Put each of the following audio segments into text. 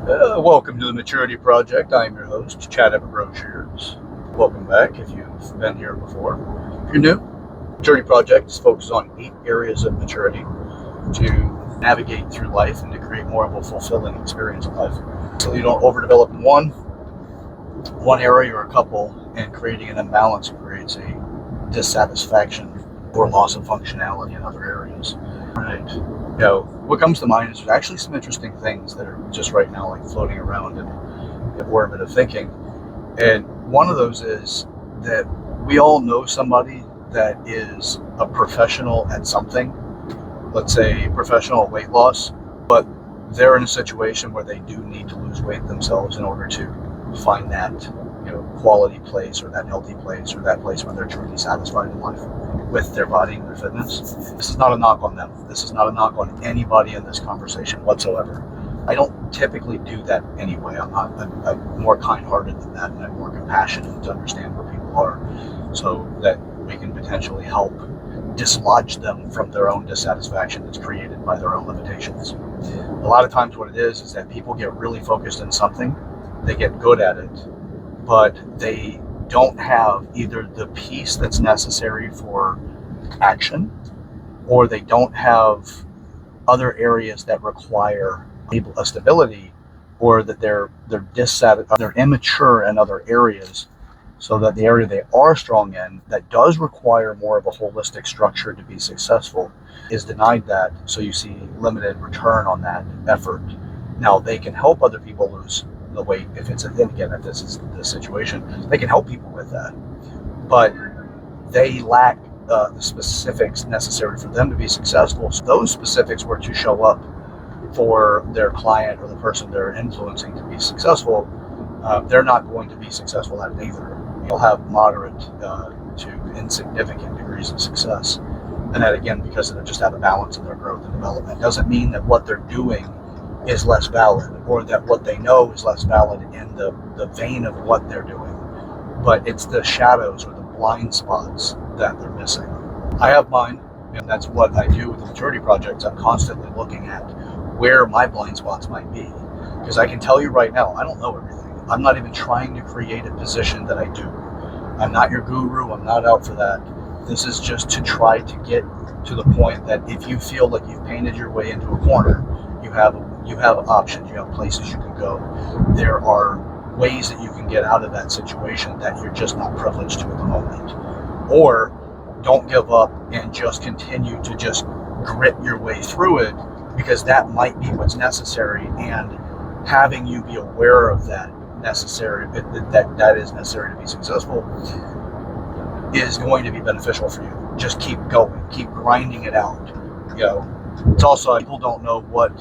Welcome to the Maturity Project. I am your host, Chad Everbroshiers. Welcome back if you've been here before. If you're new, Maturity Project is focused on 8 areas of maturity to navigate through life and to create more of a fulfilling experience of life. So you don't overdevelop in one area or a couple, and creating an imbalance creates a dissatisfaction or loss of functionality in other areas. Right. What comes to mind is there's actually some interesting things that are just right now like floating around in the orbit of thinking. And one of those is that we all know somebody that is a professional at something, let's say professional at weight loss, but they're in a situation where they do need to lose weight themselves in order to find that quality place or that healthy place or that place where they're truly satisfied in life with their body and their fitness. This is not a knock on them. This is not a knock on anybody in this conversation whatsoever. I don't typically do that anyway. I'm more kind-hearted than that, and I'm more compassionate to understand where people are so that we can potentially help dislodge them from their own dissatisfaction that's created by their own limitations. A lot of times what it is that people get really focused on something, they get good at it, but they don't have either the piece that's necessary for action, or they don't have other areas that require a stability, or that they're immature in other areas, so that the area they are strong in that does require more of a holistic structure to be successful is denied that. So you see limited return on that effort. Now they can help other people lose the weight if this is the situation, they can help people with that, but they lack the specifics necessary for them to be successful. So those specifics were to show up for their client or the person they're influencing to be successful. They're not going to be successful at it either. You'll have moderate to insignificant degrees of success, and that again because they just have a balance in their growth and development. Doesn't mean that what they're doing is less valid, or that what they know is less valid in the vein of what they're doing, but it's the shadows or the blind spots that they're missing. I have mine, and that's what I do with the Maturity Project. I'm constantly looking at where my blind spots might be, because I can tell you right now, I don't know everything. I'm not even trying to create a position that I do. I'm not your guru. I'm not out for that. This is just to try to get to the point that if you feel like you've painted your way into a corner, you have options, you have places you can go. There are ways that you can get out of that situation that you're just not privileged to at the moment. Or don't give up and just continue to just grit your way through it, because that might be what's necessary, and having you be aware of that that is necessary to be successful is going to be beneficial for you. Just keep going, keep grinding it out. It's also, people don't know what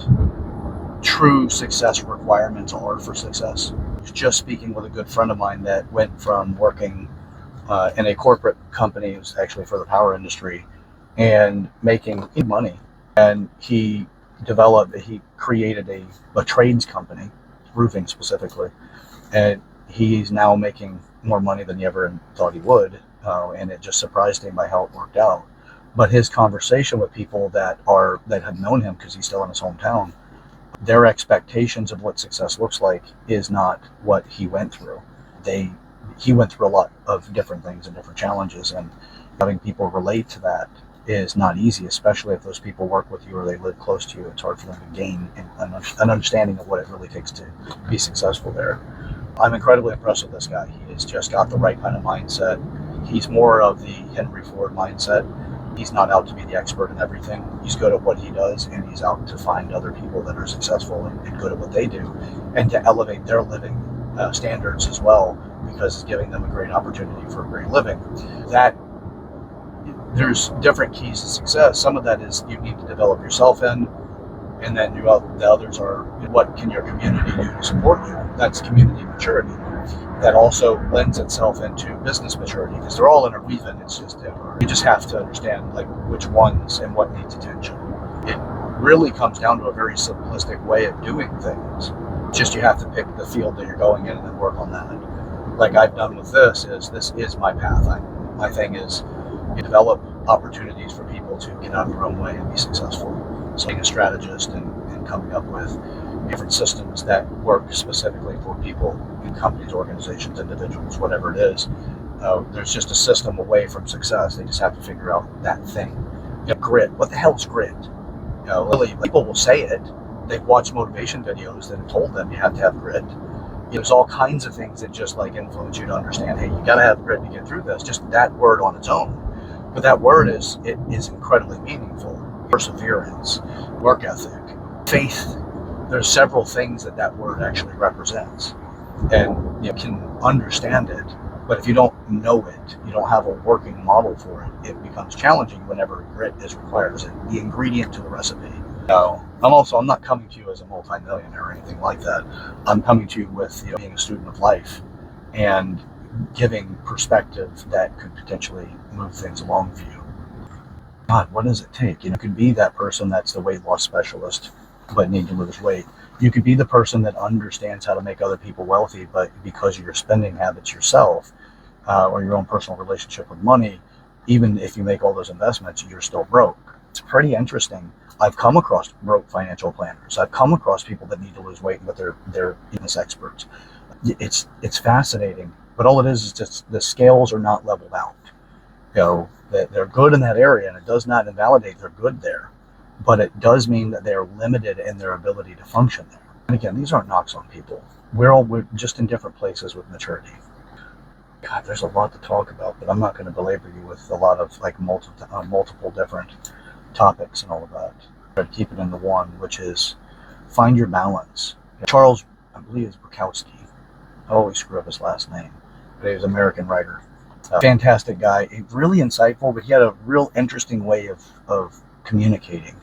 true success requirements are for success. Just speaking with a good friend of mine that went from working in a corporate company, it was actually for the power industry, and making money, and he created a trades company, roofing specifically, and he's now making more money than he ever thought he would, and it just surprised him by how it worked out. But his conversation with people that have known him, because he's still in his hometown, their expectations of what success looks like is not what he went through. He went through a lot of different things and different challenges, and having people relate to that is not easy, especially if those people work with you or they live close to you. It's hard for them to gain an understanding of what it really takes to be successful there. I'm incredibly impressed with this guy. He has just got the right kind of mindset. He's more of the Henry Ford mindset. He's not out to be the expert in everything. He's good at what he does, and he's out to find other people that are successful and good at what they do, and to elevate their living standards as well, because it's giving them a great opportunity for a great living. That there's different keys to success. Some of that is you need to develop yourself in, and then the others are what can your community do to support you. That's community maturity. That also lends itself into business maturity, because they're all interweaving. It's just you just have to understand like which ones and what needs attention. It really comes down to a very simplistic way of doing things. Just you have to pick the field that you're going in and then work on that. Like I've done with this is my path. My thing is you develop opportunities for people to get out of their own way and be successful. So being a strategist and coming up with different systems that work specifically for people in companies, organizations, individuals, whatever it is. There's just a system away from success. They just have to figure out that thing. Grit. What the hell is grit? Really, people will say it. They've watched motivation videos that have told them you have to have grit. There's all kinds of things that just influence you to understand, hey, you got to have grit to get through this. Just that word on its own. But that word is incredibly meaningful. Perseverance, work ethic, faith. There's several things that word actually represents. And you can understand it, but if you don't know it, you don't have a working model for it, it becomes challenging whenever grit is required as the ingredient to the recipe. I'm not coming to you as a multimillionaire or anything like that. I'm coming to you with being a student of life and giving perspective that could potentially move things along for you. God, what does it take? You could be that person that's the weight loss specialist but need to lose weight. You could be the person that understands how to make other people wealthy, but because of your spending habits yourself or your own personal relationship with money, even if you make all those investments, you're still broke. It's pretty interesting. I've come across broke financial planners. I've come across people that need to lose weight, but they're fitness experts. It's fascinating, but all it is just the scales are not leveled out. They're good in that area, and it does not invalidate they're good there, but it does mean that they're limited in their ability to function there. And again, these aren't knocks on people. We're just in different places with maturity. God, there's a lot to talk about, but I'm not going to belabor you with a lot of multiple different topics and all of that. Try to keep it into one, which is find your balance. Charles, I believe it's Bukowski. I always screw up his last name, but he was an American writer. Fantastic guy, really insightful, but he had a real interesting way of communicating.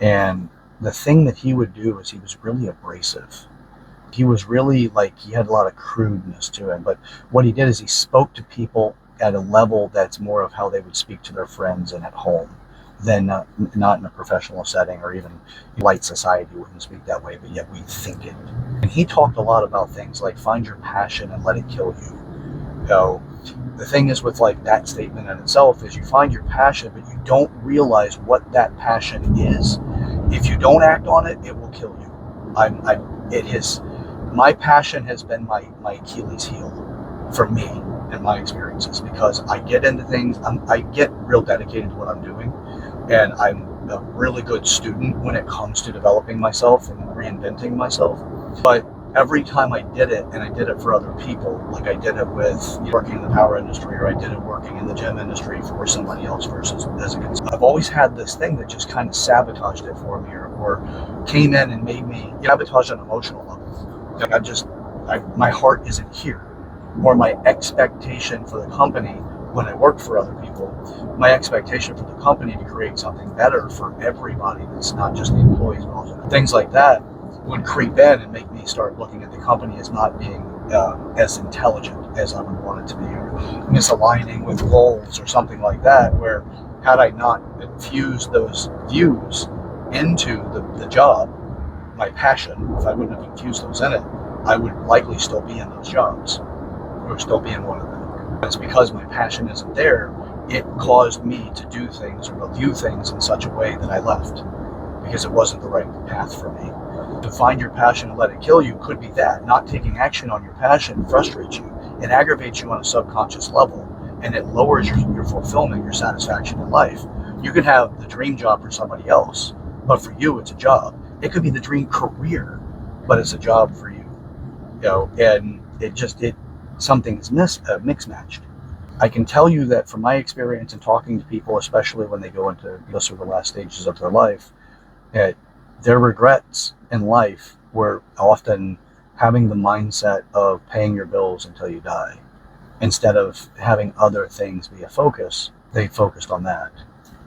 And the thing that he would do is he was really abrasive. He was really he had a lot of crudeness to him, but what he did is he spoke to people at a level that's more of how they would speak to their friends and at home than not in a professional setting, or even light society wouldn't speak that way, but yet we think it. And he talked a lot about things like find your passion and let it kill you. The thing is with that statement in itself is you find your passion, but you don't realize what that passion is. If you don't act on it, it will kill you. My passion has been my Achilles heel for me in my experiences, because I get into things, I get real dedicated to what I'm doing, and I'm a really good student when it comes to developing myself and reinventing myself. But every time I did it, and I did it for other people, like I did it with working in the power industry, or I did it working in the gym industry for somebody else versus as a consumer, I've always had this thing that just kind of sabotaged it for me, or came in and made me sabotage on an emotional level. My heart isn't here, or my expectation for the company when I work for other people, my expectation for the company to create something better for everybody that's not just the employees, but also things like that would creep in and make me start looking at the company as not being as intelligent as I would want it to be, or misaligning with goals or something like that, where had I not infused those views into the job, my passion, if I wouldn't have infused those in it, I would likely still be in those jobs, or still be in one of them. It's because my passion isn't there, it caused me to do things or view things in such a way that I left, because it wasn't the right path for me. To find your passion and let it kill you could be that. Not taking action on your passion frustrates you. It aggravates you on a subconscious level, and it lowers your fulfillment, your satisfaction in life. You could have the dream job for somebody else, but for you, it's a job. It could be the dream career, but it's a job for you. And something's mixed matched. I can tell you that from my experience in talking to people, especially when they go into this or the last stages of their life, that their regrets in life were often having the mindset of paying your bills until you die. Instead of having other things be a focus, they focused on that.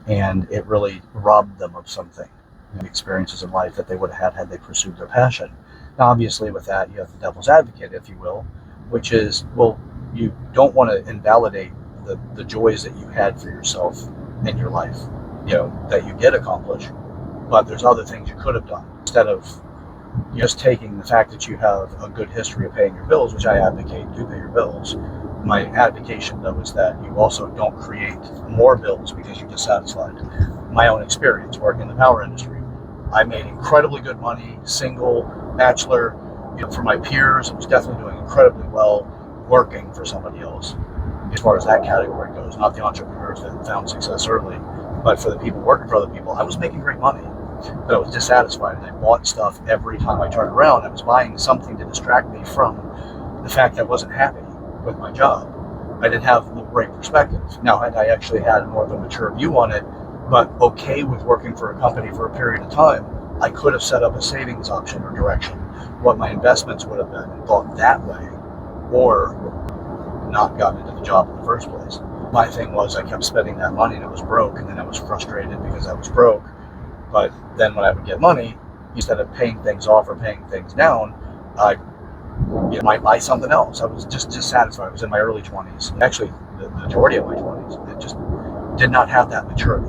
And it really robbed them of something, experiences in life that they would have had they pursued their passion. Now, obviously, with that, you have the devil's advocate, if you will, which is, well, you don't want to invalidate the joys that you had for yourself in your life, that you did accomplish, but there's other things you could have done. Instead of just taking the fact that you have a good history of paying your bills, which I advocate, do pay your bills. My advocation, though, is that you also don't create more bills because you're dissatisfied. My own experience working in the power industry, I made incredibly good money, single, bachelor. For my peers, I was definitely doing incredibly well working for somebody else as far as that category goes. Not the entrepreneurs that found success early, but for the people working for other people, I was making great money, but I was dissatisfied, and I bought stuff every time I turned around. I was buying something to distract me from the fact that I wasn't happy with my job. I didn't have the right perspective. Now, had I actually had more of a mature view on it, but okay with working for a company for a period of time, I could have set up a savings option or direction, what my investments would have been, and thought that way, or not gotten into the job in the first place. My thing was I kept spending that money and it was broke, and then I was frustrated because I was broke. But then when I would get money, instead of paying things off or paying things down, I might buy something else. I was just dissatisfied. I was in my early 20s. Actually, the majority of my 20s. It just did not have that maturity.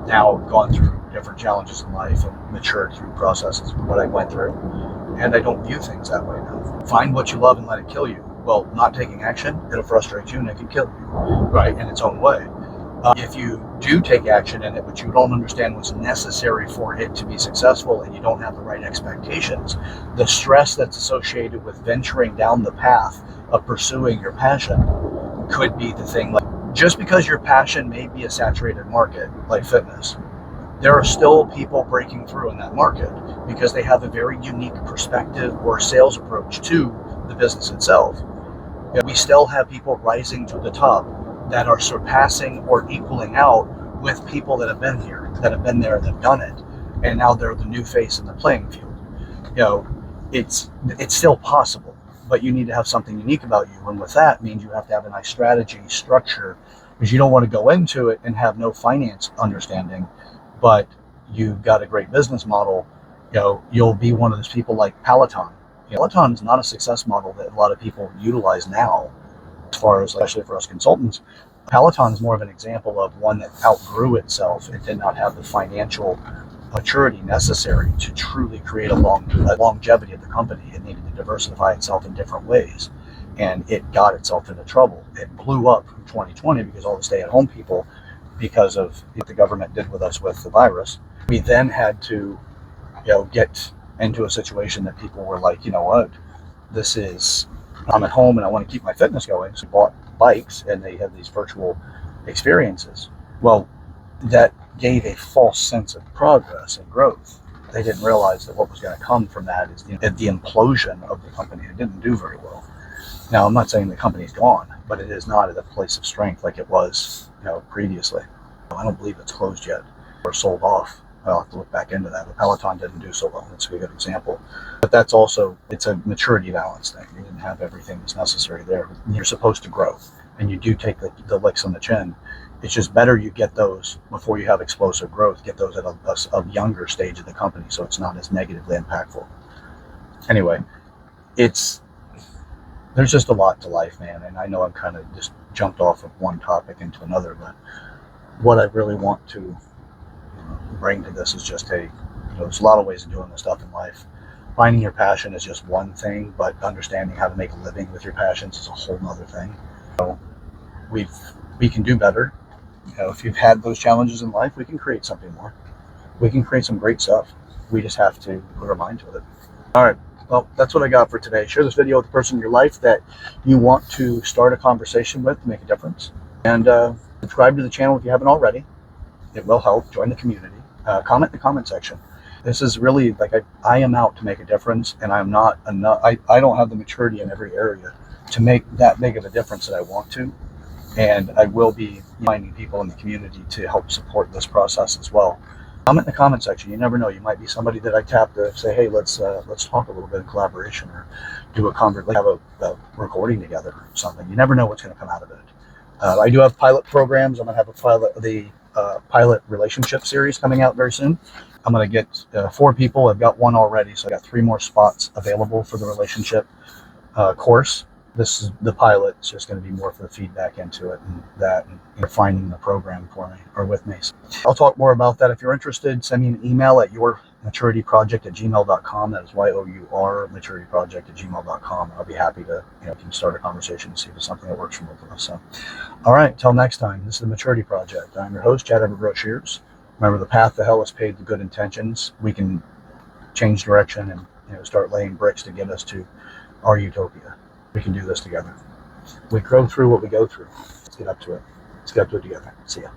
Now I've gone through different challenges in life and matured through processes of what I went through. And I don't view things that way now. Find what you love and let it kill you. Well, not taking action, it'll frustrate you and it can kill you, right, in its own way. If you do take action in it, but you don't understand what's necessary for it to be successful, and you don't have the right expectations, the stress that's associated with venturing down the path of pursuing your passion could be the thing. Like, just because your passion may be a saturated market, like fitness, there are still people breaking through in that market because they have a very unique perspective or sales approach to the business itself. We still have people rising to the top that are surpassing or equaling out with people that have been here, that have been there, that have done it, and now they're the new face in the playing field. It's still possible, but you need to have something unique about you, and with that means you have to have a nice strategy, structure, because you don't want to go into it and have no finance understanding, but you've got a great business model. You'll be one of those people like Peloton. Peloton is not a success model that a lot of people utilize now, as far as, especially for us consultants. Peloton is more of an example of one that outgrew itself. It did not have the financial maturity necessary to truly create a longevity of the company. It needed to diversify itself in different ways, and it got itself into trouble. It blew up in 2020 because all the stay-at-home people, because of what the government did with us with the virus. We then had to, get into a situation that people were like, what, I'm at home and I want to keep my fitness going. So we bought bikes and they have these virtual experiences. Well, that gave a false sense of progress and growth. They didn't realize that what was going to come from that is the implosion of the company. It didn't do very well. Now, I'm not saying the company's gone, but it is not at a place of strength like it was, previously. I don't believe it's closed yet or sold off. I'll have to look back into that. But Peloton didn't do so well. That's a good example. But that's also, it's a maturity balance thing. You didn't have everything that's necessary there. You're supposed to grow, and you do take the licks on the chin. It's just better you get those before you have explosive growth. Get those at a younger stage of the company so it's not as negatively impactful. Anyway, there's just a lot to life, man. And I know I'm kind of just jumped off of one topic into another, but what I really want to bring to this is just there's a lot of ways of doing this stuff in life. Finding your passion is just one thing, but understanding how to make a living with your passions is a whole nother thing. So we can do better. If you've had those challenges in life, we can create something more. We can create some great stuff. We just have to put our mind to it. All right. Well, that's what I got for today. Share this video with the person in your life that you want to start a conversation with to make a difference. And subscribe to the channel if you haven't already. It will help. Join the community. Comment in the comment section. This is really like I am out to make a difference, and I'm not enough. I don't have the maturity in every area to make that big of a difference that I want to. And I will be finding people in the community to help support this process as well. Comment in the comment section. You never know. You might be somebody that I tap to say, hey, let's talk a little bit of collaboration, or do have a recording together or something. You never know what's going to come out of it. I do have pilot programs. I'm going to have the pilot relationship series coming out very soon. I'm going to get 4 people. I've got 1 already, so I got 3 more spots available for the relationship course. This is the pilot. It's just going to be more for the feedback into it and refining the program for me or with me. So I'll talk more about that. If you're interested, send me an email at yourmaturityproject@gmail.com. That is YOUR maturityproject@gmail.com. I'll be happy to can start a conversation and see if it's something that works for both of us. So, all right, till next time. This is the Maturity Project. I'm your host, Chad Everett Shears. Remember, the path to hell is paved with good intentions. We can change direction and start laying bricks to get us to our utopia. We can do this together. We grow through what we go through. Let's get up to it. Let's get up to it together. See ya.